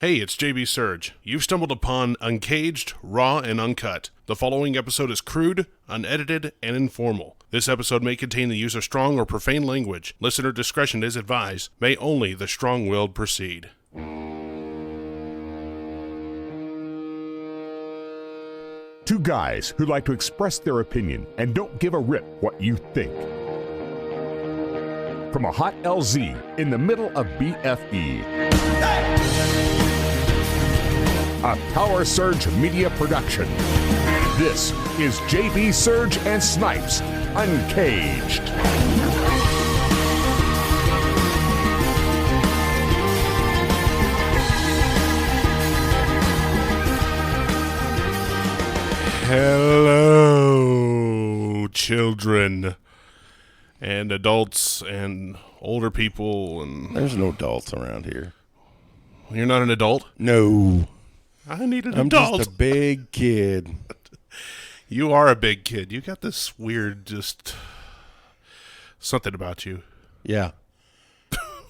Hey, it's JB Surge. You've stumbled upon Uncaged, Raw, and Uncut. The following episode is crude, unedited, and informal. This episode may contain the use of strong or profane language. Listener discretion is advised. May only the strong-willed proceed. Two guys who like to express their opinion and don't give a rip what you think. From a hot LZ in the middle of BFE. A Power Surge Media production. This is JB Surge and Snipes Uncaged. Hello, children and adults and older people. And there's no adults around here. You're not an adult? No. I need an I'm adult. just a big kid. You are a big kid. You got this weird, just something about you. Yeah.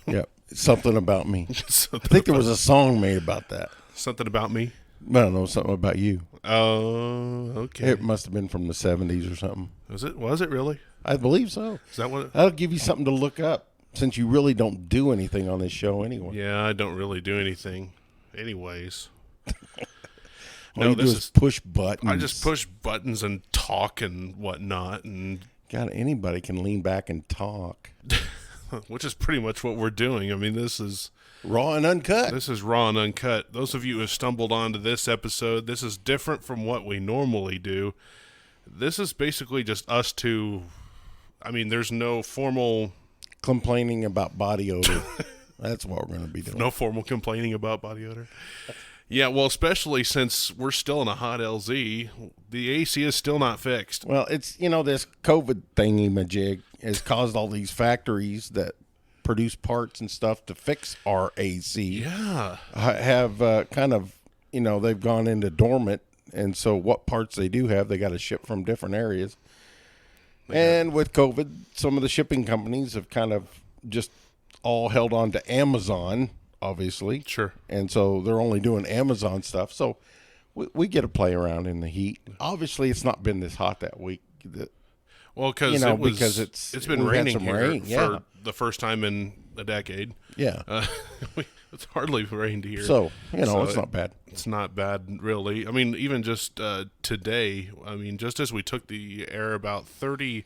Yeah. Something about me. I Something think there was a song made about that. Something about me? I don't know, something about you. Oh, okay. It must have been from the 70s or something. Was it really? I believe so. Is that what? That'll give you something to look up, since you really don't do anything on this show anyway. Yeah, I don't really do anything anyways. All you do is push buttons. I just push buttons and talk and whatnot, and God, anybody can lean back and talk. which is pretty much what we're doing. I mean, this is Raw and uncut. This is Raw and Uncut. Those of you who have stumbled onto this episode, this is different from what we normally do. This is basically just us two. I mean, there's no formal complaining about body odor. That's what we're going to be doing. No formal complaining about body odor. Yeah, well, especially since we're still in a hot LZ, the AC is still not fixed. Well, it's, this COVID thingy-majig has caused all these factories that produce parts and stuff to fix our AC. Yeah. Have kind of, they've gone into dormant, and so what parts they do have, they got to ship from different areas. And with COVID, some of the shipping companies have kind of just all held on to Amazon, obviously. Sure. And so they're only doing Amazon stuff. So we get to play around in the heat. Obviously, it's not been this hot that week. Well, because it's been raining here for the first time in a decade. Yeah. It's hardly rained here. So, it's not bad. It's not bad, really. I mean, even just today, just as we took the air about 30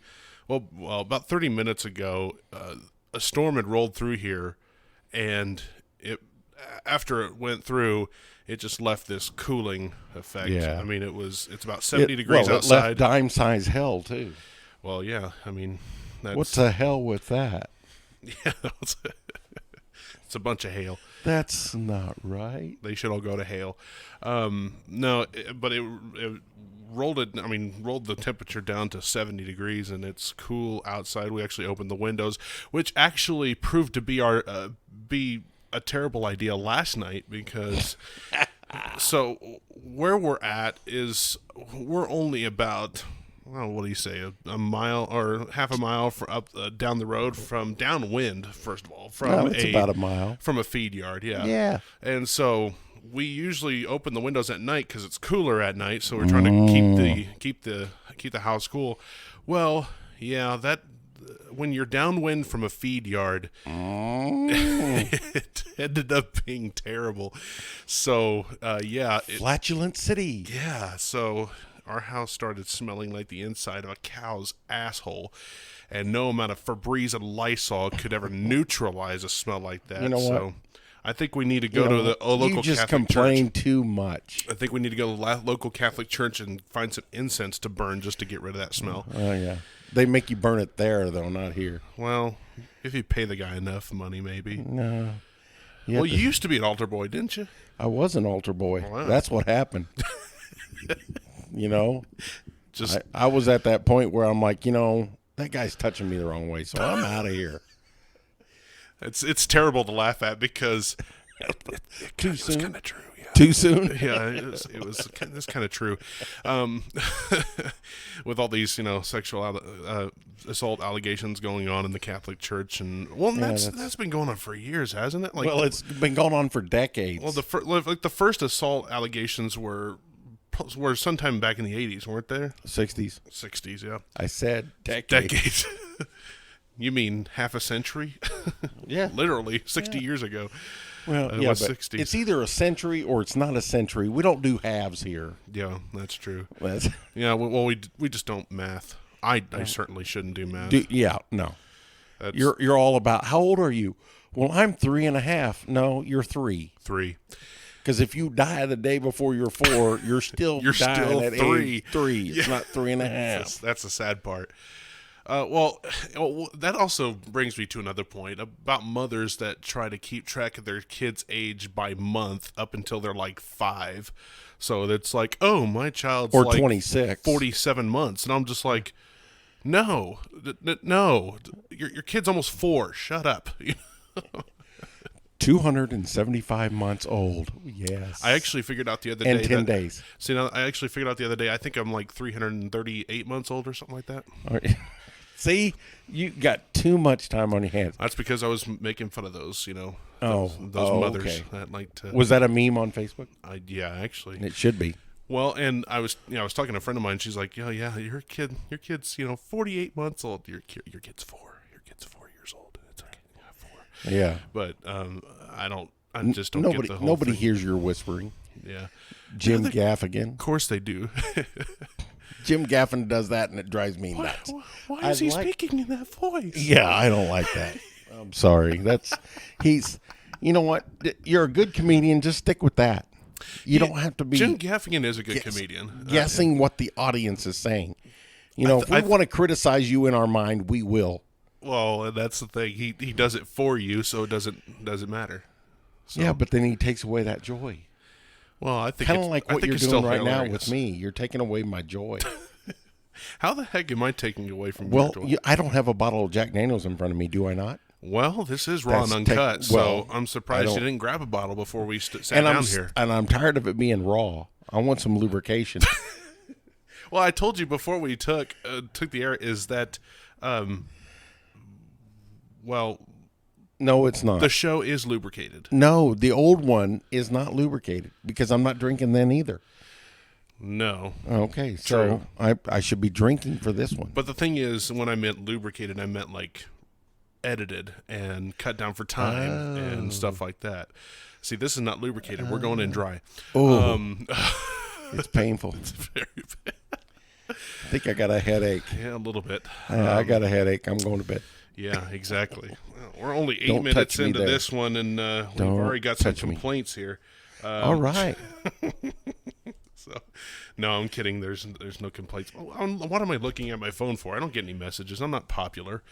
minutes ago, a storm had rolled through here, and after it went through, it just left this cooling effect. Yeah. I mean, it's about 70 degrees outside. It left dime-size hell, too. Well, yeah. I mean, what's the hell with that? Yeah, it's a bunch of hail. That's not right. They should all go to hail. No, but it rolled the temperature down to 70 degrees, and it's cool outside. We actually opened the windows, which actually proved to be be a terrible idea last night, because so where we're at is we're only about, well, what do you say, a mile or half a mile down the road from downwind, first of all. It's about a mile. From a feed yard, yeah. Yeah. And so we usually open the windows at night because it's cooler at night, so we're trying to keep the house cool. Well, yeah, when you're downwind from a feed yard, it ended up being terrible. So, Flatulent City. Yeah, so our house started smelling like the inside of a cow's asshole, and no amount of Febreze and Lysol could ever neutralize a smell like that. You know what? So I think we need to go to a local Catholic church. You just complain too much. I think we need to go to the local Catholic church and find some incense to burn just to get rid of that smell. Oh, yeah. They make you burn it there, though, not here. Well, if you pay the guy enough money, maybe. No. You used to be an altar boy, didn't you? I was an altar boy. Wow. That's what happened. I was at that point where I'm like, that guy's touching me the wrong way, so I'm out of here. It's terrible to laugh at because too soon. It's kind of true, yeah. Too soon? Yeah, it's kind of true. With all these, sexual assault allegations going on in the Catholic Church, and that's been going on for years, hasn't it? Like, well, it's been going on for decades. Well, the first assault allegations were sometime back in the 80s, weren't they? 60s. 60s, yeah. I said decades. Decades. You mean half a century? Yeah. Literally 60 years ago. Well, it yeah, was but 60s. It's either a century or it's not a century. We don't do halves here. Yeah, that's true. That's, Yeah, well, we just don't math. I certainly shouldn't do math. No. You're all about, how old are you? Well, I'm 3.5. No, you're 3. 3. Because if you die the day before you're 4, you're still dying still at 3. age 3. It's Yeah. not 3.5. That's the sad part. Well, that also brings me to another point about mothers that try to keep track of their kids' age by month up until they're like 5. So it's like, oh, my child's Or like 26. 47 months. And I'm just like, no, your kid's almost 4. Shut up. 275 months old. Yes. I actually figured out the other day. And 10 days. See, now I actually figured out the other day, I think I'm like 338 months old or something like that. All right. See, you got too much time on your hands. That's because I was making fun of those, those mothers okay. that like to. Was that a meme on Facebook? Yeah, actually. It should be. Well, and I was talking to a friend of mine. She's like, yeah, your kid's 48 months old. Your kid's 4. Your kid's 4 years old. It's okay. Yeah, 4. Yeah. But I just don't nobody, get the whole Nobody thing. hears your whispering. Yeah. Jim Gaffigan. Of course they do. Jim Gaffigan does that, and it drives me nuts. Why is he speaking in that voice? Yeah, I don't like that. I'm sorry. You know what? You're a good comedian. Just stick with that. You don't have to be Jim Gaffigan is a good comedian. guessing what the audience is saying. If we want to criticize you in our mind, we will. Well, that's the thing. He does it for you, so it doesn't matter. So, Yeah, but then he takes away that joy. Well, I think Kind of like I what think you're it's doing still right now hilarious. with me. You're taking away my joy. How the heck am I taking away from Well, your joy? I don't have a bottle of Jack Daniels in front of me, do I not? Well, this is raw and That's uncut, so I'm surprised you don't- didn't grab a bottle before we sat And down here. I'm tired of it being raw. I want some lubrication. Well, I told you before we took the air is that, No, it's not. the show is lubricated. No, the old one is not lubricated because I'm not drinking then either. No. Okay, so True. I should be drinking for this one. But the thing is, when I meant lubricated, I meant like edited and cut down for time and stuff like that. See, this is not lubricated. We're going in dry. Oh, it's painful. It's very bad. I think I got a headache. Yeah, a little bit. I got a headache. I'm going to bed. Yeah, exactly. Well, we're only 8 Don't minutes touch me into there. this one, and we've Don't already got some touch me. complaints here. All right. So, no, I'm kidding. There's no complaints. What am I looking at my phone for? I don't get any messages. I'm not popular.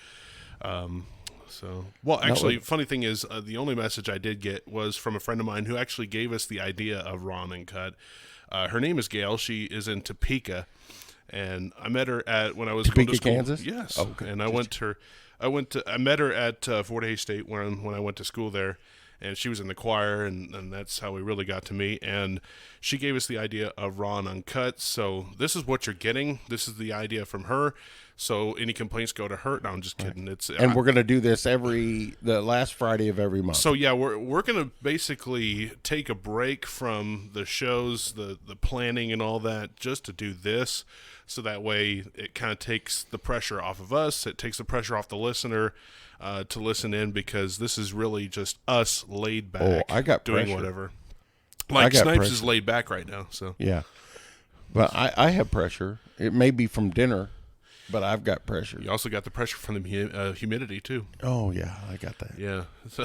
Actually, funny thing is, the only message I did get was from a friend of mine who actually gave us the idea of Raw and Uncut. Her name is Gail. She is in Topeka, and I met her when I was going to Topeka, school. Kansas? Yes. Oh, okay. And I met her at Fort Hays State when I went to school there, and she was in the choir, and that's how we really got to meet. And she gave us the idea of Raw and Uncut. So this is what you're getting. This is the idea from her. So any complaints go to her. No, I'm just kidding. And we're going to do this the last Friday of every month. So yeah, we're gonna basically take a break from the shows, the planning and all that, just to do this. So that way it kind of takes the pressure off of us. It takes the pressure off the listener to listen in, because this is really just us laid back. I got doing pressure. whatever. Like got Snipes pressure. is laid back right now. So Yeah. But I have pressure. It may be from dinner, but I've got pressure. you also got the pressure from the humidity too. Oh, yeah, I got that. Yeah. So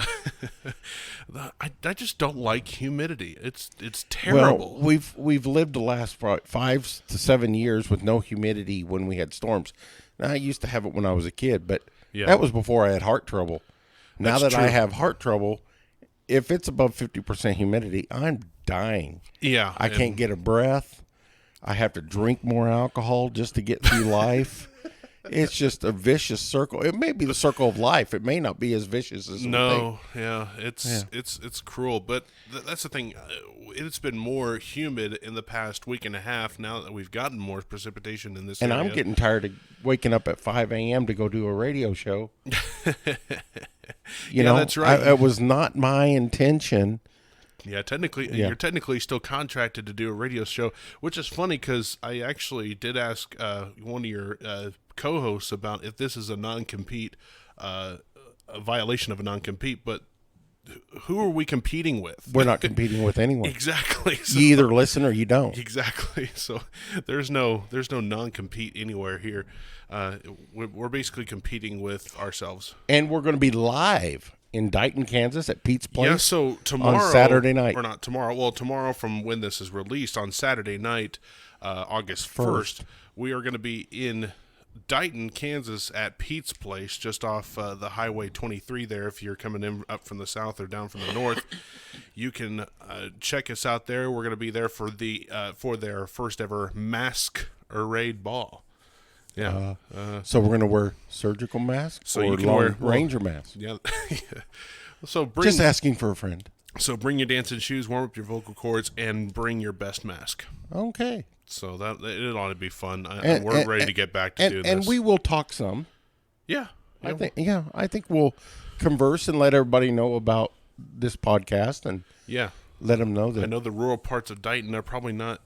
I just don't like humidity. It's terrible. Well, we've lived the last 5 to 7 years with no humidity when we had storms. Now, I used to have it when I was a kid, but Yeah. that was before I had heart trouble. Now That's that I true. have heart trouble, if it's above 50% humidity, I'm dying. Yeah. I can't get a breath. I have to drink more alcohol just to get through life. It's just a vicious circle. It may be the circle of life. It may not be as vicious as we think. Yeah, it's cruel. But that's the thing. It's been more humid in the past week and a half now that we've gotten more precipitation in this And area. I'm getting tired of waking up at 5 a.m. to go do a radio show. You know, that's right. It was not my intention. Yeah, technically, you're technically still contracted to do a radio show, which is funny because I actually did ask one of your co-hosts about if this is a non-compete, a violation of a non-compete, but who are we competing with? We're not competing with anyone. Exactly. So, You either listen or you don't. exactly. So there's no non-compete anywhere here. We're basically competing with ourselves. And we're going to be live in Dighton, Kansas at Pete's Place. Yeah, so tomorrow, on Saturday night. or not tomorrow. Well, tomorrow from when this is released on Saturday night, August 1st, we are going to be in Dighton, Kansas at Pete's Place, just off the Highway 23 there. If you're coming in up from the south or down from the north, you can check us out there. We're going to be there for their first ever masquerade ball. Yeah. So we're going to wear surgical masks So or you can Lone wear Ranger masks. Yeah. So Just asking for a friend. So bring your dancing shoes, warm up your vocal cords, and bring your best mask. Okay. So that it ought to be fun. And- ready to get back to doing And this. we will talk some. Yeah. I think we'll converse and let everybody know about this podcast and Yeah. let them know that. I know the rural parts of Dighton are probably not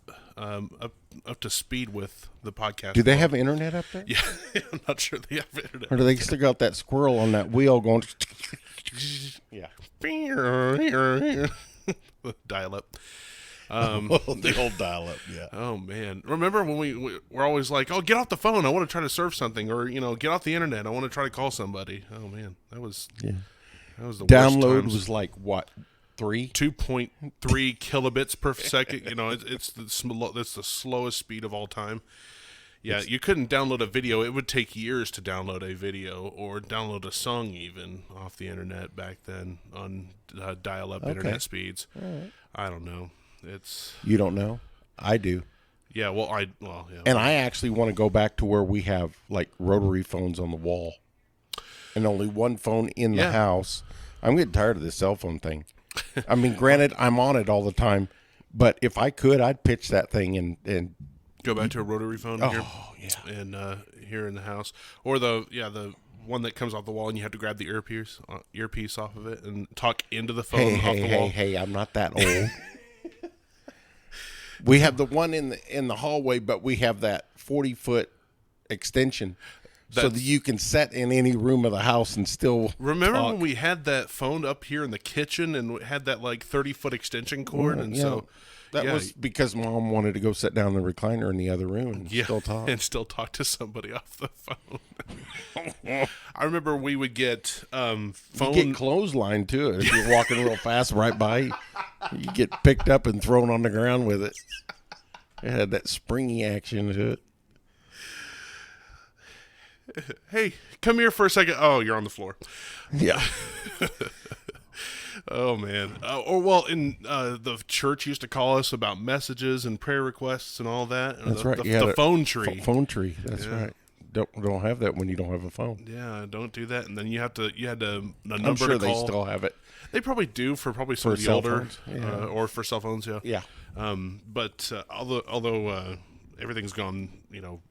up to speed with the podcast. Do they have internet up there? Yeah, I'm not sure they have internet. Or do they still got that squirrel on that wheel going? Yeah. Dial up. The old dial-up, yeah. Oh man! Remember when we're always like, "Oh, get off the phone! I want to try to surf something," or get off the internet. I want to try to call somebody. Oh man, that was the worst Download times. was like what, 3? 2.3 kilobits per second. It's the slowest speed of all time. Yeah, you couldn't download a video. It would take years to download a video or download a song even off the internet back then on dial-up internet speeds. Right. I don't know. You don't know? I do. Yeah. Yeah. And I actually want to go back to where we have like rotary phones on the wall, and only one phone in the house. I'm getting tired of this cell phone thing. I mean, granted, I'm on it all the time, but if I could, I'd pitch that thing and go back to a rotary phone here. Oh yeah. And here in the house, or the one that comes off the wall and you have to grab the earpiece off of it and talk into the phone off the wall. Hey, I'm not that old. We have the one in the hallway, but we have that 40-foot extension so that you can set in any room of the house and still Remember talk. when we had that phone up here in the kitchen and we had that like 30-foot extension cord? Well, and yeah. so That was because Mom wanted to go sit down in the recliner in the other room and still talk. And still talk to somebody off the phone. I remember we would get phone. You get clotheslined to it if you're walking real fast right by. You get picked up and thrown on the ground with it. It had that springy action to it. Hey, come here for a second. Oh, you're on the floor. Yeah. Oh man! In the church used to call us about messages and prayer requests and all that. That's right. The phone tree. Phone tree. That's right. Don't have that when you don't have a phone. Yeah, don't do that. And then you had a number I'm sure to they call. still have it. They probably do for some of the cell older, phones. Yeah. or for cell phones. Yeah. Yeah. But although everything's gone,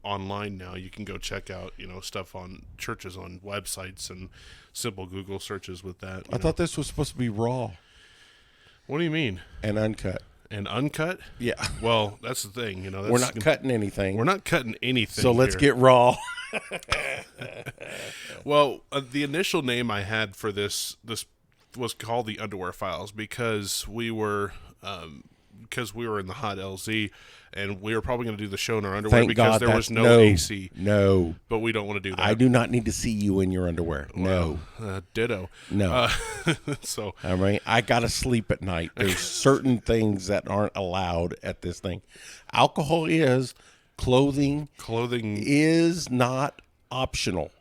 online now, you can go check out, stuff on churches on websites and simple Google searches with that. I thought this was supposed to be raw What do you mean? and uncut. And uncut? Yeah. Well, that's the thing. That's, We're not cutting anything. We're not cutting anything. So let's here. get raw. Well, the initial name I had for this was called the Underwear Files because we were in the hot LZ and we were probably going to do the show in our underwear Thank because God there was no AC. No. But we don't want to do that. I do not need to see you in your underwear. No. Ditto. No. So I mean, I got to sleep at night. There's certain things that aren't allowed at this thing. Alcohol is. Clothing is not optional.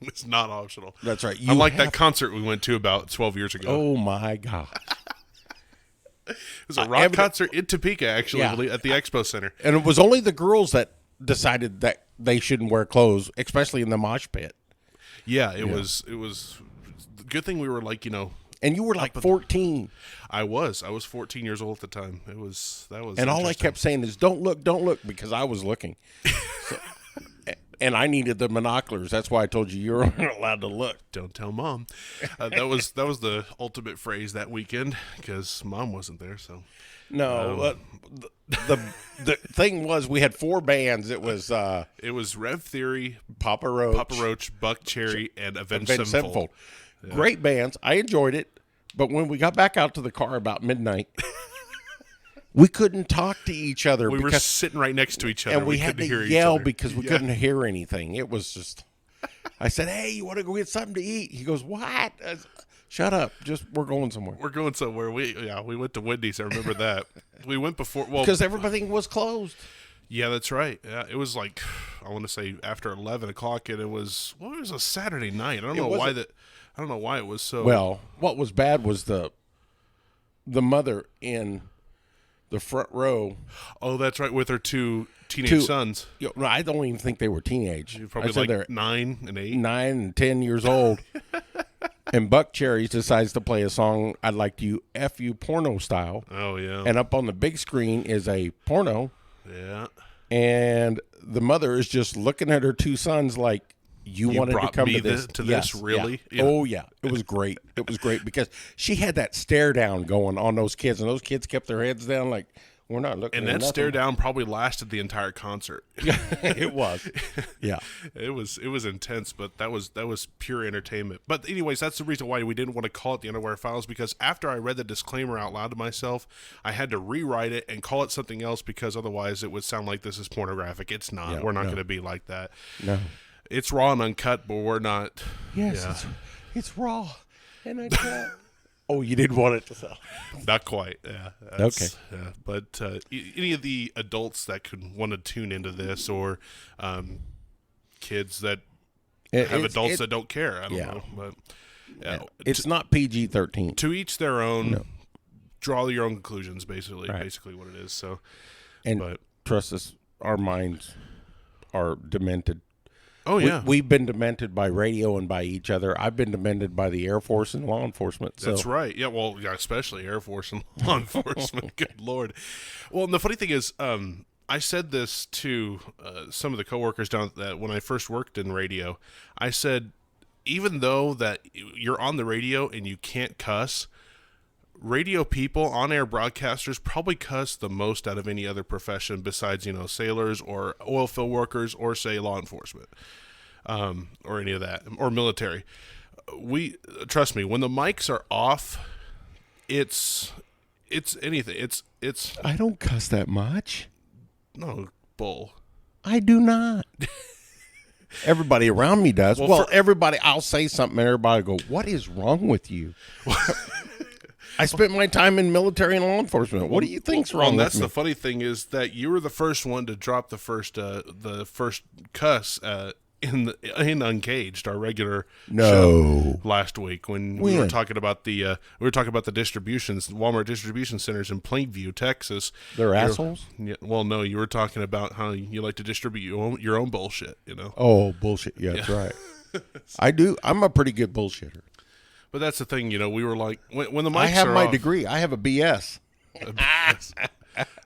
It's not optional. That's right. Unlike that concert we went to about 12 years ago. Oh, my God. It was a rock concert in Topeka, actually, Yeah. at the Expo Center. And it was only the girls that decided that they shouldn't wear clothes, especially in the mosh pit. Yeah, it was good thing we were like, And you were like 14. I was 14 years old at the time. That was And all I kept saying is, don't look, because I was looking. So, and I needed the binoculars. That's why I told you weren't allowed to look. Don't tell Mom. That was the ultimate phrase that weekend because Mom wasn't there. So no, the thing was we had 4 bands. It was Rev Theory, Papa Roach, Buck Cherry, and Avenged Sevenfold. Sevenfold. Yeah. Great bands. I enjoyed it. But when we got back out to the car about midnight, we couldn't talk to each other. We were sitting right next to each other. And we had to yell because we couldn't hear anything. It was just, I said, hey, you want to go get something to eat? He goes, what? I said, shut up. We're going somewhere. We're going somewhere. We went to Wendy's. I remember that. We went before. Well, because everything was closed. Yeah, that's right. Yeah, it was like, I want to say after 11 o'clock, and it was a Saturday night. I don't know why it was so. Well, what was bad was the mother in the front row. Oh, that's right, with her two teenage sons. No, I don't even think they were teenage. Probably like they're 9 and 8. 9 and 10 years old. And Buck Cherries decides to play a song, I'd Like to F You porno style. Oh, yeah. And up on the big screen is a porno. Yeah. And the mother is just looking at her 2 sons like, you wanted to come to this. This, really? Yeah. Oh, yeah. It was great. It was great because she had that stare down going on those kids, and those kids kept their heads down like, we're not looking and at that nothing. Stare down probably lasted the entire concert. It was. Yeah. It was intense, but that was pure entertainment. But anyways, that's the reason why we didn't want to call it the Underwear Files, because after I read the disclaimer out loud to myself, I had to rewrite it and call it something else because otherwise it would sound like this is pornographic. It's not. Yeah, we're not going to be like that. No. It's raw and uncut, but we're not. Yes, yeah. it's raw and uncut. Oh, you didn't want it to sell. Not quite, yeah. Okay. Yeah. But any of the adults that could want to tune into this, or kids that have adults that don't care, I don't know. But yeah, it's not PG-13. To each their own. No. Draw your own conclusions, basically. Right. Basically what it is. So, And trust us, our minds are demented. Oh, yeah. We've been demented by radio and by each other. I've been demented by the Air Force and law enforcement. So. That's right. Yeah, well, yeah, especially Air Force and law enforcement. Good Lord. Well, and the funny thing is, I said this to some of the coworkers down that when I first worked in radio. I said, even though that you're on the radio and you can't cuss, radio people, on-air broadcasters probably cuss the most out of any other profession besides, sailors or oil field workers or, say, law enforcement, or any of that, or military. Trust me, when the mics are off, it's anything. It's I don't cuss that much. no bull. I do not. Everybody around me does. Well, everybody, I'll say something and everybody go, what is wrong with you? I spent my time in military and law enforcement. What do you think's wrong with me? That's the funny thing is that you were the first one to drop the first cuss in Uncaged, our regular show last week when we were talking about the distributions, Walmart distribution centers in Plainview, Texas. They're assholes? Well, no, you were talking about how you like to distribute your own bullshit. Oh, bullshit! Yeah, that's right. I do. I'm a pretty good bullshitter. But that's the thing, we were like, when the mics are I have my off, degree. I have a BS.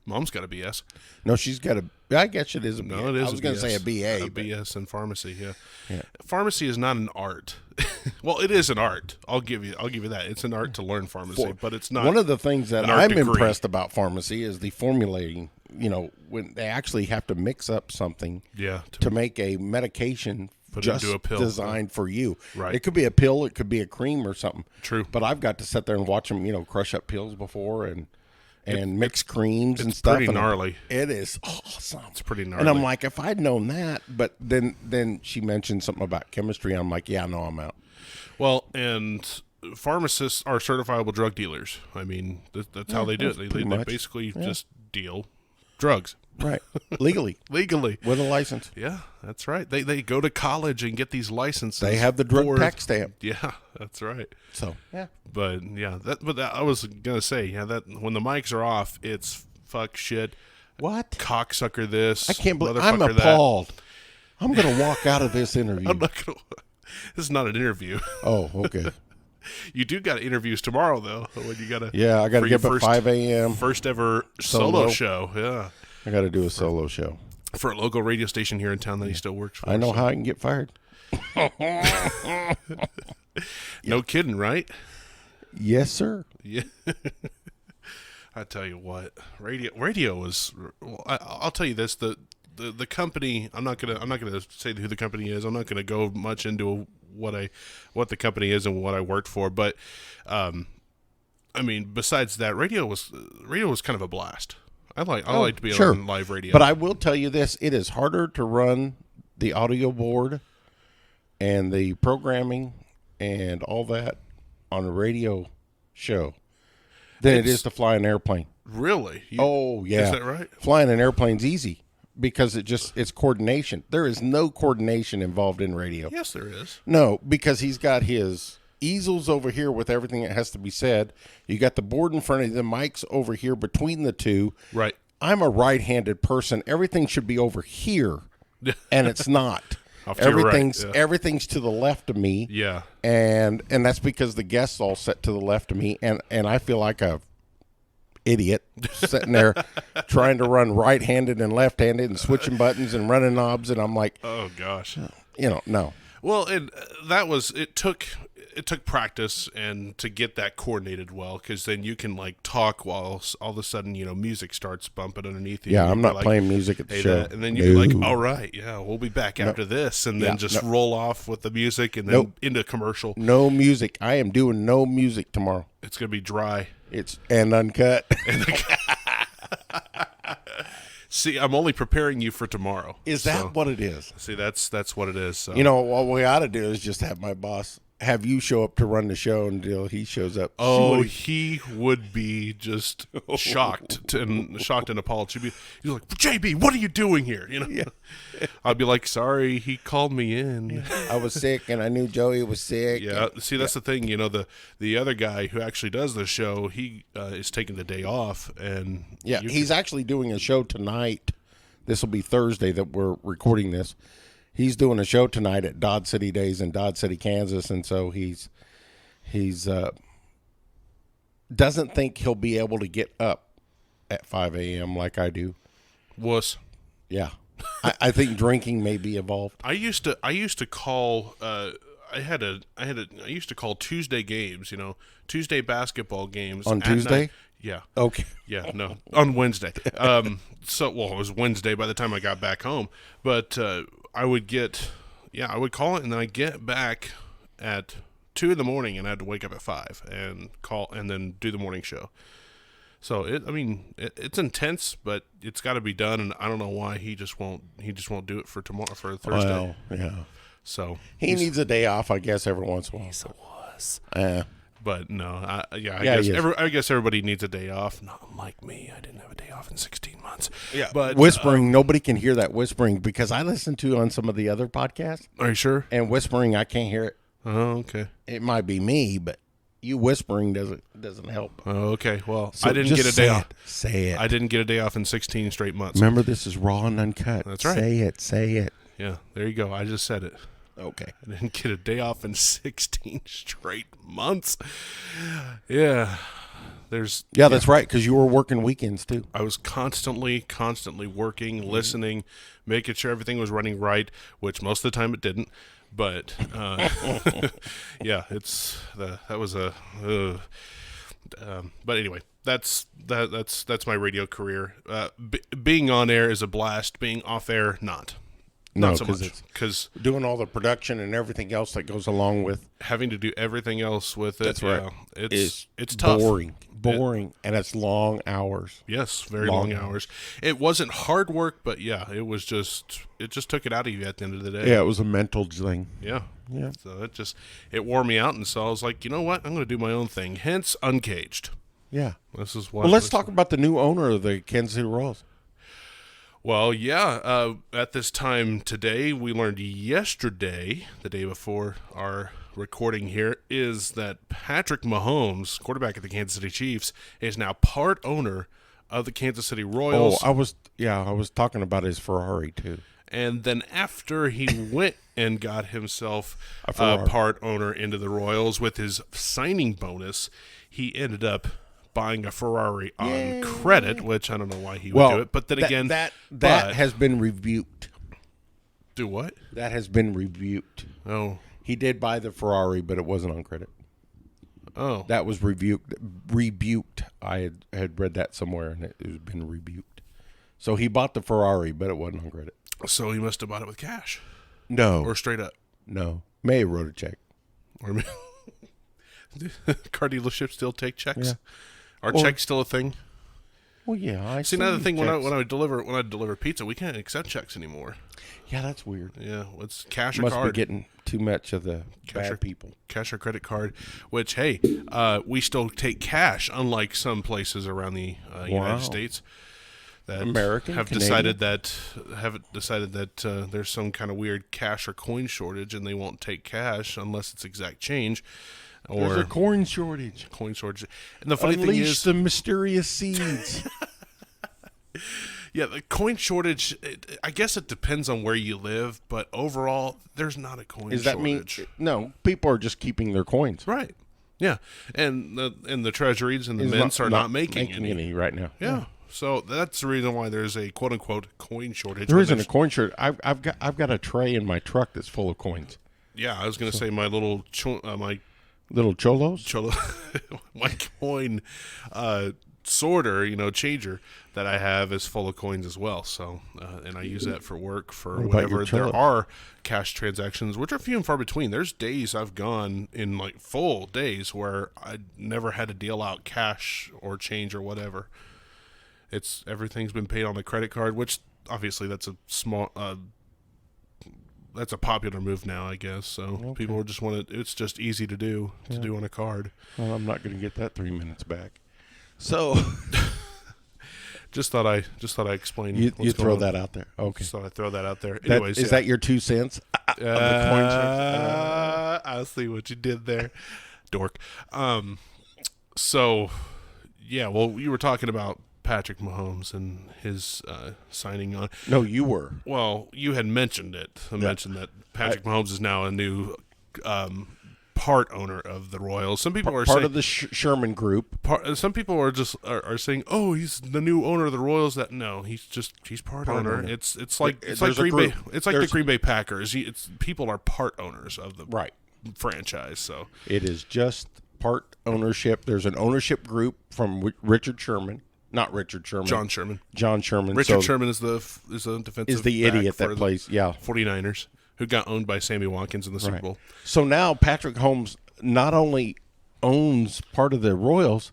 Mom's got a BS. No, she's got I guess it is a BS. No, it is. I was going to say a BA. A BS in pharmacy. Yeah. Pharmacy is not an art. Well, it is an art. I'll give you that. It's an art to learn pharmacy, but it's not. One of the things that I'm impressed about pharmacy is the formulating. When they actually have to mix up something. Yeah. To make a medication. Put just it into a pill. Designed for you. Right. It could be a pill. It could be a cream or something. True. But I've got to sit there and watch them, crush up pills before and mix creams and stuff. It's pretty gnarly. It is awesome. It's pretty gnarly. And I'm like, if I'd known that, but then she mentioned something about chemistry. I'm like, yeah, no, I'm out. Well, and pharmacists are certifiable drug dealers. I mean, that's how they do it. They basically just deal drugs. Right. Legally. With a license. Yeah, that's right. They go to college and get these licenses. They have the drug tech stamp. Yeah, that's right. So, yeah. But, yeah, I was going to say, that when the mics are off, it's fuck shit. What? Cocksucker this. I can't believe I'm appalled. I'm going to walk out of this interview. I'm not gonna. This is not an interview. Oh, okay. You do got interviews tomorrow, though. When you gotta. Yeah, I got to for get your up at 5 a.m. First ever Solo. solo show. Yeah. I got to do a solo show. For a local radio station here in town that he still works for. I know how I can get fired. No kidding, right? Yes, sir. Yeah. I tell you what, radio is. Well, I'll tell you this: the company. I'm not gonna say who the company is. I'm not gonna go much into what the company is and what I worked for. But, I mean, besides that, radio was kind of a blast. I like to be on live radio. But I will tell you this: it is harder to run the audio board and the programming and all that on a radio show than it is to fly an airplane. Really? Oh, yeah. Is that right? Flying an airplane's easy because it's coordination. There is no coordination involved in radio. Yes, there is. No, because he's got his easels over here with everything that has to be said. You got the board in front of you, the mic's over here between the two. Right. I'm a right-handed person. Everything should be over here, and it's not. Everything's to the left of me. Yeah. And that's because the guests all sit to the left of me, and I feel like a idiot sitting there trying to run right-handed and left-handed and switching buttons and running knobs, and I'm like, oh gosh, no. Well, and it took practice and to get that coordinated well, because then you can like talk while all of a sudden music starts bumping underneath you. Yeah, I'm not playing music at the show. And then you're like, all right, yeah, we'll be back after this, and then roll off with the music and then into commercial. No music. I am doing no music tomorrow. It's gonna be dry. And uncut. See, I'm only preparing you for tomorrow. Is that what it is? See, that's what it is. So. What we ought to do is just have my boss have you show up to run the show until he shows up. Oh, he would be just shocked and appalled. He's like, JB, what are you doing here? Yeah. I'd be like, sorry, he called me in. I was sick, and I knew Joey was sick. Yeah. See, that's the thing. The other guy who actually does the show, he is taking the day off, and he's actually doing a show tonight. This will be Thursday that we're recording this. He's doing a show tonight at Dodge City Days in Dodge City, Kansas, and so he's doesn't think he'll be able to get up at 5 a.m. like I do. Wuss. Yeah, I think drinking may be involved. I used to call. I used to call Tuesday games. Tuesday basketball games on Tuesday. Night. Yeah. Okay. Yeah. No. On Wednesday. It was Wednesday by the time I got back home, but. I would call it, and then I'd get back at 2 a.m, and I had to wake up at 5 and call, and then do the morning show. So it's intense, but it's got to be done, and I don't know why he just won't do it for tomorrow, for Thursday. Well, yeah. So he needs a day off, I guess, every once in a while. He's a wuss. But no, I guess everybody needs a day off. Not like me. I didn't have a day off in 16 months. Yeah, but whispering, nobody can hear that whispering because I listen to on some of the other podcasts. Are you sure? And whispering, I can't hear it. Oh, okay. It might be me, but you whispering doesn't help. Oh, okay. Well, so I didn't get a day off. Say it. I didn't get a day off in 16 straight months. Remember, this is raw and uncut. That's right. Say it. Yeah, there you go. I just said it. Okay. I didn't get a day off in 16 straight months. Yeah. That's right, because you were working weekends too. I was constantly working, listening, making sure everything was running right, which most of the time it didn't. But yeah, but anyway, that's my radio career. Being on air is a blast. Being off air, not. No, not so much, because doing all the production and everything else that goes along with having to do everything else with it. That's right. It's tough. Boring, and it's long hours. Yes, very long hours. It wasn't hard work, but yeah, it just took it out of you at the end of the day. Yeah, it was a mental thing. Yeah. So it wore me out, and so I was like, you know what? I'm going to do my own thing. Hence, Uncaged. Yeah. This is what. Well, let's talk about the new owner of the Kansas City Royals. Well, yeah, at this time today, we learned yesterday, the day before our recording here, is that Patrick Mahomes, quarterback of the Kansas City Chiefs, is now part owner of the Kansas City Royals. Oh, I was talking about his Ferrari too. And then after he went and got himself A a Ferrari. part owner into the Royals with his signing bonus, he ended up buying a Ferrari on credit, which I don't know why he would do it. But then again, that but- has been rebuked. do what? That has been rebuked. Oh, He did buy the Ferrari, but it wasn't on credit. oh, That was rebuked. I had read that somewhere, and it has been rebuked. So he bought the Ferrari, but it wasn't on credit. so he must have bought it with cash No, or straight up. no. May wrote a check. Or car dealerships still take checks. Yeah. Are Well- checks still a thing? Well, yeah. I See, another send thing when checks. I deliver pizza, we can't accept checks anymore. Yeah, that's weird. Yeah, it's cash or Must card. be getting too much of the Cash or- bad people. Cash or credit card, which hey, we still take cash, unlike some places around the Wow. United States that American, have Canadian? decided that there's some kind of weird cash or coin shortage, and they won't take cash unless it's exact change There's or a corn shortage. coin shortage. And the funny thing Unleash is, the mysterious seeds. yeah, the coin shortage. I guess it depends on where you live, but overall, there's not a coin Does that mean shortage. no? People are just keeping their coins. Right. Yeah, and the treasuries and the Is mints are not making any. right now. Yeah. So that's the reason why there's a quote unquote coin shortage. There When isn't a there's- coin shortage. I've got a tray in my truck that's full of coins. Yeah, I was going to say my little my Little cholos. cholo, my coin sorter, changer that I have is full of coins as well. So and I use that for work for What about your whenever there cholo? are cash transactions, which are few and far between. There's days I've gone in like full days where I never had to deal out cash or change or whatever. It's everything's been paid on a credit card, which obviously that's a small that's a popular move now, I guess. So people just want it. It's just easy to do on a card. Well, I'm not going to get that 3 minutes back. So Just thought I explained. you what's throw going on. that out there. Okay. Just thought I'd throw that out there. That, Anyways, is that your 2 cents? Of the coin shortage? I see what you did there, dork. So yeah, well, you were talking about Patrick Mahomes and his signing on. No, you were. Well, you had mentioned it. I mentioned that Patrick Mahomes is now a new part owner of the Royals. Some people are Part saying of the Sherman Group. some people are just are saying, "Oh, he's the new owner of the Royals." That no, he's part owner. owner. It's like There's Green a Bay. group. It's like the There's- Green Bay Packers. People are part owners of the Right. franchise. So It is just part ownership. There's an ownership group from Richard Sherman. Not Richard Sherman. John Sherman. John Sherman. Richard So Sherman is the defensive is the back idiot for that plays. Yeah. 49ers, who got owned by Sammy Watkins in the Super Bowl. So now Patrick Holmes not only owns part of the Royals,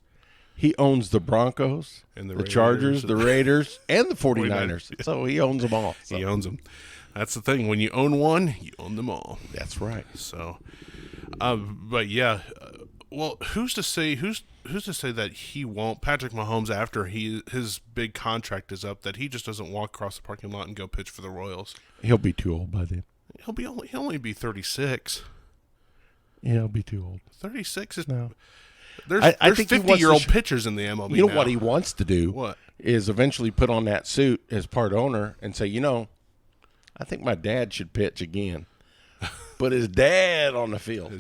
he owns the Broncos, And the the Chargers, Raiders. the Raiders, and the 49ers. So he owns them all. So He owns them. That's the thing. When you own one, you own them all. that's right. So, but yeah, well, who's to say that he won't Patrick Mahomes after his big contract is up that he just doesn't walk across the parking lot and go pitch for the Royals? He'll be too old by then. He'll only be 36. Yeah, he'll be too old. 36 is No. there's I think he wants to 50-year-old pitchers in the MLB. You know now. what he wants to do? What? Is eventually put on that suit as part owner and say, I think my dad should pitch again. Put his dad on the field.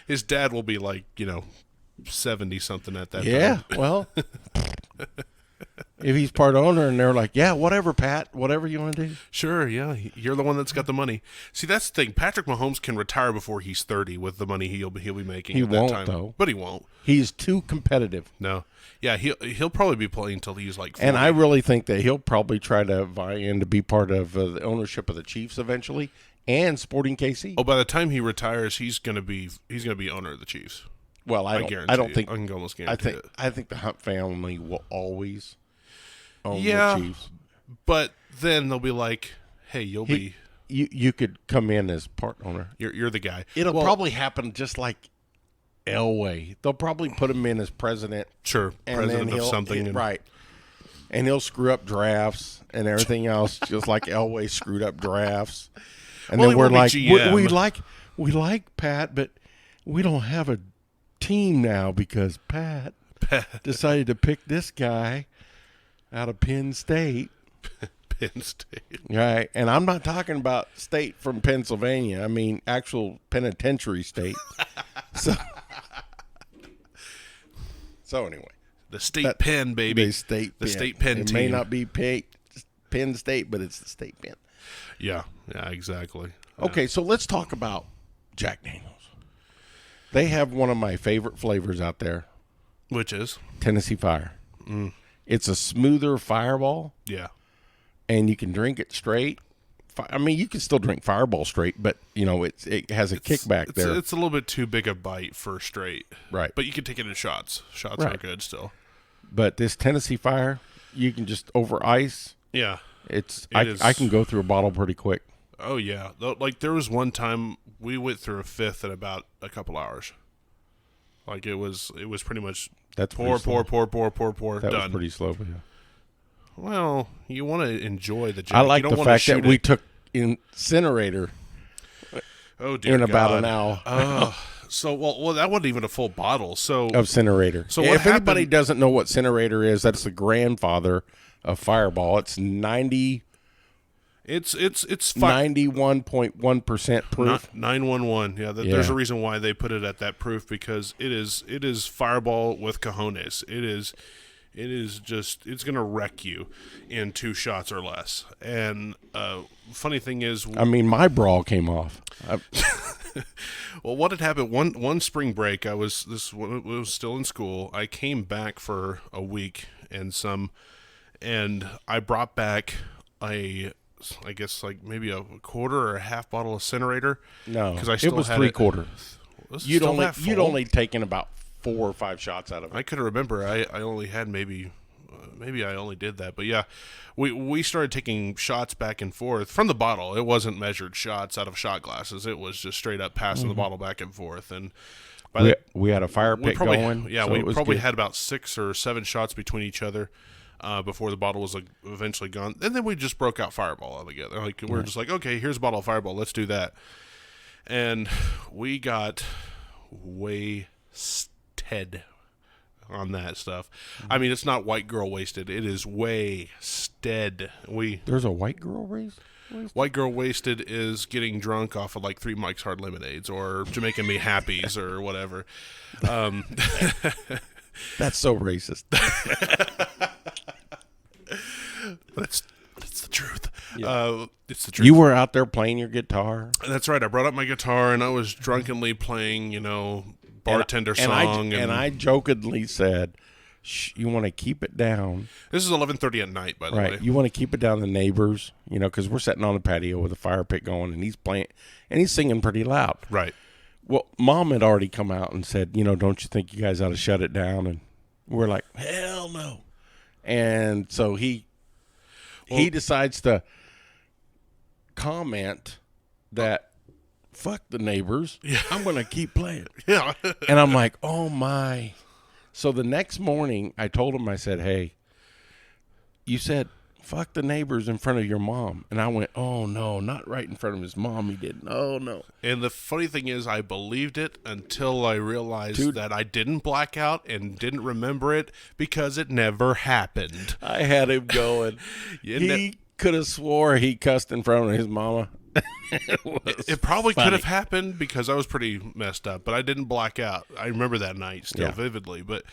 His dad will be like 70 something at that Yeah, time. well, if he's part owner and they're like, yeah, whatever, Pat, whatever you want to do. Sure, yeah, you're the one that's got the money. See, that's the thing. Patrick Mahomes can retire before he's 30 with the money he'll be making. He at won't, that time. though. But he won't. He's too competitive. No, yeah, he'll probably be playing until he's like 40. And I really think that he'll probably try to vie in to be part of the ownership of the Chiefs eventually and Sporting KC. Oh, by the time he retires, he's gonna be owner of the Chiefs. Well, I guarantee don't it. think I can almost guarantee it. I think the Hunt family will always own Yeah. the Chiefs. But then they'll be like, "Hey, You could come in as part owner. you're the guy." It'll Well, probably happen just like Elway. They'll probably put him in as president. sure, And president then of something, and right? And he'll screw up drafts and everything else, just like Elway screwed up drafts. And Well, then he we're won't be like, GM. we like Pat, but we don't have a team now because Pat decided to pick this guy out of Penn State. Penn State. Right. And I'm not talking about state from Pennsylvania. I mean actual penitentiary state. So anyway. The state pen, baby. The state pen. The state pen it team. may not be Penn State, but it's the state pen. Yeah, exactly. Okay, so let's talk about Jack Daniels. They have one of my favorite flavors out there. Which is? Tennessee Fire. It's a smoother fireball. Yeah. And you can drink it straight. I mean, you can still drink Fireball straight, but, it has a kickback there. It's a little bit too big a bite for straight. Right. But you can take it in shots. Shots are good still. But this Tennessee Fire, you can just over ice. Yeah. I can go through a bottle pretty quick. Oh, yeah. Like, there was one time we went through a fifth in about a couple hours. Like, it was pretty much pour, That done. was pretty slow. Yeah. Well, you want to enjoy the Jack. I like you don't the want to fact that shoot we it. took incinerator in about an hour well, that wasn't even a full bottle. So of Incinerator. So what if anybody happened- doesn't know what Incinerator is, that's the grandfather of Fireball. It's 91.1% proof. 911. Yeah, there's a reason why they put it at that proof, because it is Fireball with cojones. It is just, it's going to wreck you in 2 shots or less. And funny thing is, I mean, my bra came off. well, what had happened one spring break, I was still in school. I came back for a week and I brought back I guess like maybe a quarter or a half bottle of Incinerator. No, because I still it was had 3/4. You'd full? only taken about 4 or 5 shots out of it. I couldn't remember. I only had maybe I only did that. But yeah, we started taking shots back and forth from the bottle. It wasn't measured shots out of shot glasses. It was just straight up passing the bottle back and forth. And we had a fire pit going. Yeah, so we it was probably good. had about 6 or 7 shots between each other before the bottle was eventually gone. And then we just broke out Fireball altogether. Like, we're just like, okay, here's a bottle of Fireball. Let's do that. And we got wasted on that stuff. I mean, it's not white girl wasted. It is wasted. There's a white girl race? White girl wasted is getting drunk off of like 3 Mike's Hard Lemonades or Jamaican Me Happies or whatever. That's so racist. That's the truth. Yeah. It's the truth. You were out there playing your guitar. That's right. I brought up my guitar and I was drunkenly playing, bartender song. And I jokingly said, you want to keep it down. This is 11:30 at night, by the way. Right. You want to keep it down the neighbors, because we're sitting on the patio with a fire pit going, and he's playing, and he's singing pretty loud. Right. Well, Mom had already come out and said, don't you think you guys ought to shut it down? And we're like, hell no. And so he decides to comment that, fuck the neighbors. Yeah. I'm going to keep playing. Yeah. And I'm like, oh my. So the next morning I told him, I said, hey, you said fuck the neighbors in front of your mom. And I went, oh no, not right in front of his mom. He didn't. Oh no. And the funny thing is, I believed it until I realized that I didn't black out and didn't remember it because it never happened. I had him going. He could have swore he cussed in front of his mama. It probably could have happened because I was pretty messed up, but I didn't black out. I remember that night still vividly. But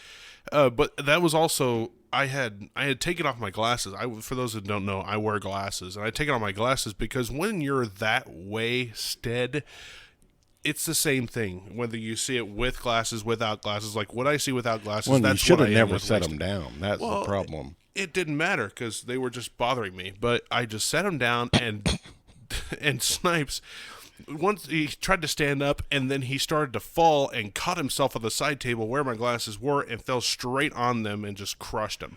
that was also, I had taken off my glasses. For those that don't know, I wear glasses, and I taken off my glasses because when you're that wasted, it's the same thing whether you see it with glasses, without glasses. Like what I see without glasses, well, that's you should what have I am never with set wasted. them down. That's the problem. It didn't matter because they were just bothering me. But I just set them down, and Snipes, once he tried to stand up, and then he started to fall and caught himself on the side table where my glasses were and fell straight on them and just crushed them.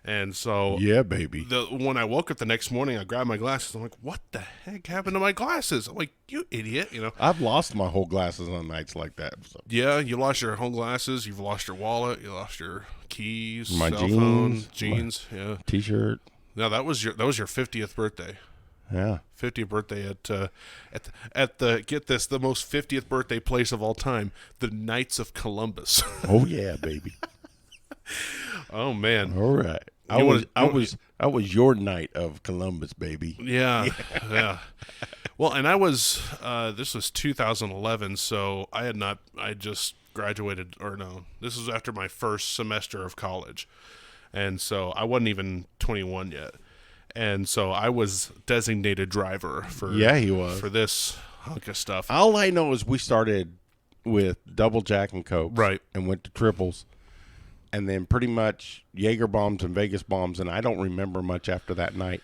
And so, yeah, baby. When I woke up the next morning, I grabbed my glasses. I'm like, what the heck happened to my glasses? I'm like, you idiot, I've lost my whole glasses on nights like that. So. Yeah, you lost your whole glasses. You've lost your wallet. You lost your keys, my cell phone, jeans, yeah, T-shirt. No, that was your 50th birthday. Yeah, 50th birthday at the get this, the most 50th birthday place of all time, the Knights of Columbus. Oh yeah, baby. Oh man. All right. I was your night of Columbus, baby. Yeah, yeah. Well, and I was. This was 2011, so I just graduated, or no, this was after my first semester of college, and so I wasn't even 21 yet, and so I was designated driver for. Yeah, he was for this hunk of stuff. All I know is we started with double Jack and Cokes, right, and went to triples. And then pretty much Jaeger bombs and Vegas bombs, and I don't remember much after that night.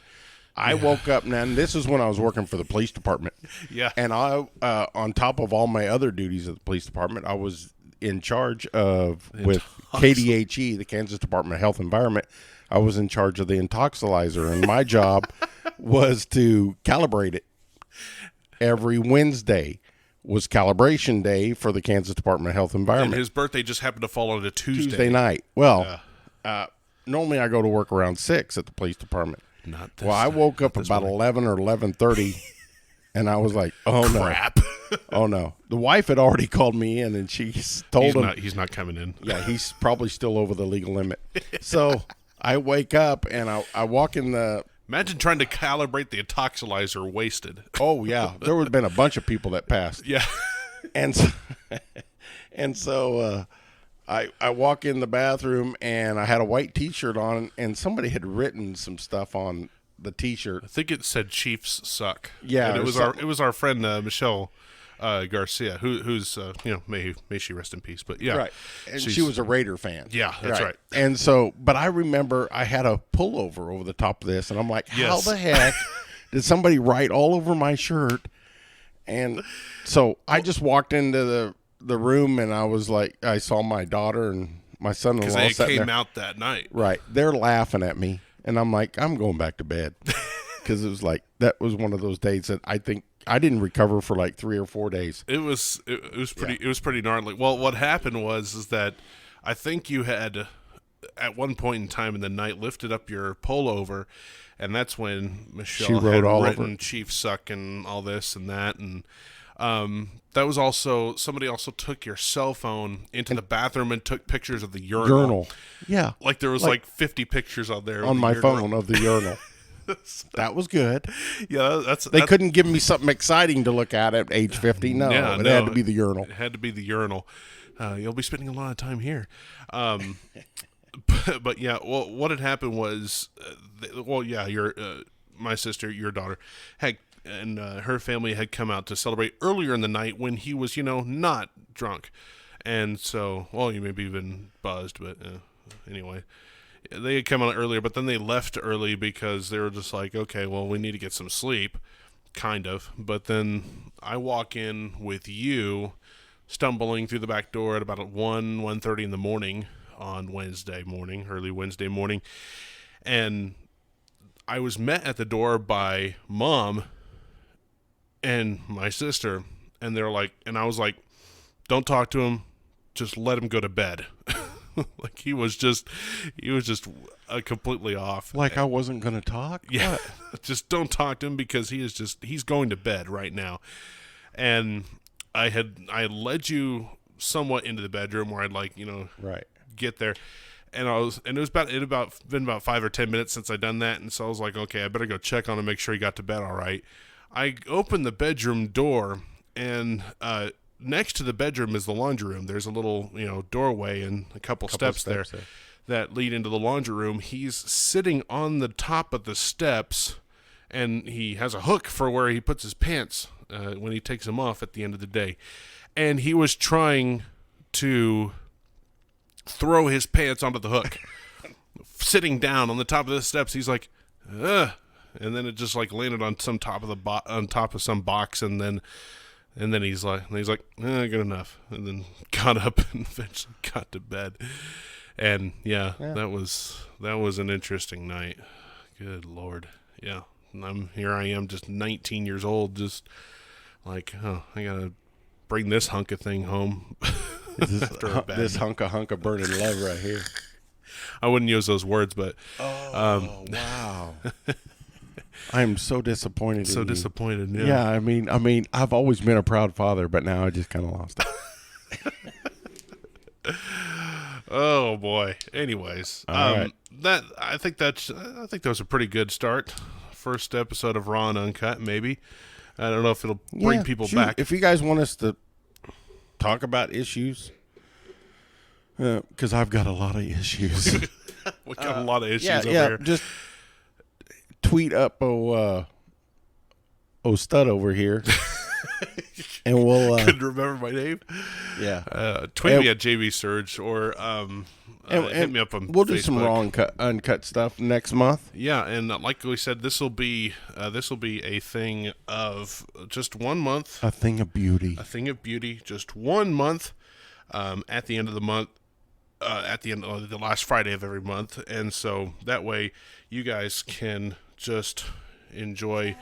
I woke up, and this is when I was working for the police department. Yeah. And I, on top of all my other duties at the police department, I was in charge of, with KDHE, the Kansas Department of Health and Environment, I was in charge of the intoxilizer, and my job was to calibrate it. Every Wednesday was calibration day for the Kansas Department of Health and Environment. And his birthday just happened to fall on a Tuesday night. Well, normally I go to work around 6 at the police department. Not this, well, I woke up about 11 or 11:30, and I was like, "Oh crap. no, oh no!" The wife had already called me in, and she told him he's not coming in. Yeah, he's probably still over the legal limit. So I wake up and I walk in the. Imagine trying to calibrate the intoxilizer wasted. Oh yeah, there would have been a bunch of people that passed. Yeah, and so I walk in the bathroom and I had a white T-shirt on, and somebody had written some stuff on the T-shirt. I think it said "Chiefs suck." Yeah, and it was our friend Michelle Garcia, who's may she rest in peace. But yeah, right. And she was a Raider fan. Yeah, that's right. And so, but I remember I had a pullover over the top of this, and I'm like, how the heck did somebody write all over my shirt? And so I just walked into the room, and I was like, I saw my daughter and my son-in-law because they came there. out that night. Right. They're laughing at me, and I'm like, I'm going back to bed. Because it was like, that was one of those days that I think I didn't recover for like 3 or 4 days. It was pretty gnarly. Well, what happened is that I think you had at one point in time in the night lifted up your pullover, and that's when Michelle had written "Chief suck" and all this and that, and that was also somebody also took your cell phone into the bathroom and took pictures of the urinal. Yeah, like there was like 50 pictures on there on my phone of the urinal. That was good. Yeah, they couldn't give me something exciting to look at age 50. No, it had to be the urinal. It had to be the urinal. You'll be spending a lot of time here. But yeah, well, what had happened was, my sister, your daughter, and her family had come out to celebrate earlier in the night when he was, not drunk, and so, well, you maybe even buzzed, but anyway. They had come out earlier, but then they left early because they were just like, okay, well, we need to get some sleep, kind of. But then I walk in with you stumbling through the back door at about 1:30 in the morning on Wednesday morning, early Wednesday morning. And I was met at the door by Mom and my sister, and they're like, and I was like, don't talk to him, just let him go to bed. Like he was just completely off. Like I wasn't going to talk? Yeah. Just don't talk to him because he's going to bed right now. And I had led you somewhat into the bedroom where I'd right. get there. And it was been about 5 or 10 minutes since I'd done that, and so I was like, okay, I better go check on him, make sure he got to bed all right. I opened the bedroom door, and next to the bedroom is the laundry room. There's a little, doorway and a couple steps there that lead into the laundry room. He's sitting on the top of the steps, and he has a hook for where he puts his pants when he takes them off at the end of the day. And he was trying to throw his pants onto the hook. Sitting down on the top of the steps, he's like, ugh. And then it just like landed on some on top of some box, and then he's like, good enough, and then got up and eventually got to bed. And yeah. that was an interesting night. Good Lord, yeah. And I am, just 19 years old, just like, oh, I gotta bring this hunk of thing home. This hunk of burning love right here. I wouldn't use those words, but wow. I'm so disappointed. Disappointed. Yeah. Yeah. I mean, I've always been a proud father, but now I just kind of lost it. Oh boy. Anyways, All right. I think that was a pretty good start. First episode of Raw and Uncut, maybe. I don't know if it'll bring people back. If you guys want us to talk about issues, because I've got a lot of issues. We got a lot of issues over yeah. here. Just tweet up stud over here, and we'll Couldn't remember my name. Tweet me at JB Surge or hit me up on we'll Facebook. do some Raw uncut stuff next month. Yeah, and like we said, this will be a thing of just 1 month. A thing of beauty. A thing of beauty, just 1 month. At the end of the month, at the end of the last Friday of every month, and so that way you guys can just enjoy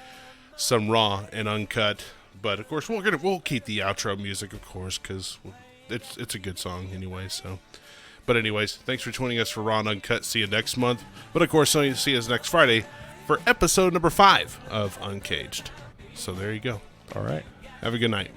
some Raw and Uncut. But of course, we'll keep the outro music, of course, because it's a good song anyway. So, but anyways, thanks for joining us for Raw and Uncut. See you next month. But of course, see us next Friday for episode number 5 of Uncaged. So there you go. All right. Have a good night.